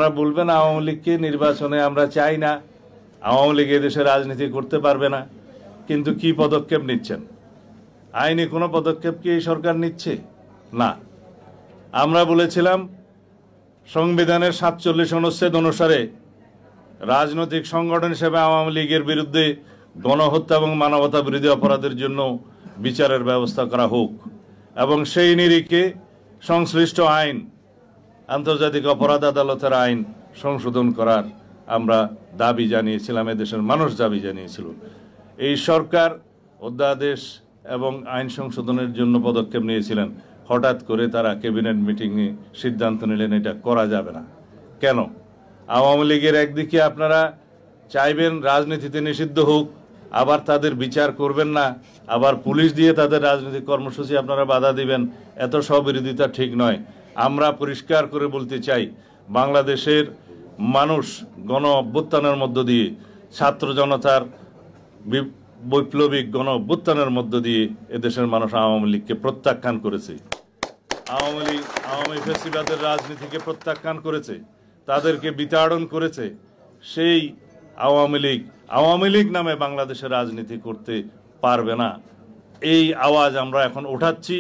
আপনারা বলবেন আওয়ামী লীগকে নির্বাচনে আমরা চাই না, আওয়ামী লীগ এদেশে রাজনীতি করতে পারবে না, কিন্তু কি পদক্ষেপ নিচ্ছেন? আইনি কোনো পদক্ষেপ কি এই সরকার নিচ্ছে? না। আমরা বলেছিলাম সংবিধানের 47 অনুচ্ছেদ অনুসারে রাজনৈতিক সংগঠন হিসেবে আওয়ামী লীগের বিরুদ্ধে গণহত্যা এবং মানবতা বিরোধী অপরাধের জন্য বিচারের ব্যবস্থা করা হোক, এবং সেই নিরিখে সংশ্লিষ্ট আইন, আন্তর্জাতিক অপরাধ আদালতের আইন সংশোধন করার আমরা দাবি জানিয়েছিলাম, এদেশের মানুষ দাবি জানিয়েছিল। এই সরকার অধ্যাদেশ এবং আইন সংশোধনের জন্য পদক্ষেপ নিয়েছিলেন, হঠাৎ করে তারা ক্যাবিনেট মিটিংয়ে সিদ্ধান্ত নিলেন এটা করা যাবে না। কেন? আওয়ামী লীগের একদিকে আপনারা চাইবেন রাজনীতিতে নিষিদ্ধ হোক, আবার তাদের বিচার করবেন না, আবার পুলিশ দিয়ে তাদের রাজনৈতিক কর্মসূচি আপনারা বাধা দিবেন। এত স্ববিরোধিতা ঠিক নয়। আমরা পরিষ্কার করে বলতে চাই, বাংলাদেশের মানুষ গণ অভ্যুত্থানের মধ্য দিয়ে, ছাত্র জনতার বৈপ্লবিক গণ অভ্যুত্থানের মধ্য দিয়ে এদেশের মানুষ আওয়ামী লীগকে প্রত্যাখ্যান করেছে, আওয়ামী ফ্যাসিবাদের রাজনীতিকে প্রত্যাখ্যান করেছে, তাদেরকে বিতাড়ন করেছে। সেই আওয়ামী লীগ নামে বাংলাদেশের রাজনীতি করতে পারবে না। এই আওয়াজ আমরা এখন ওঠাচ্ছি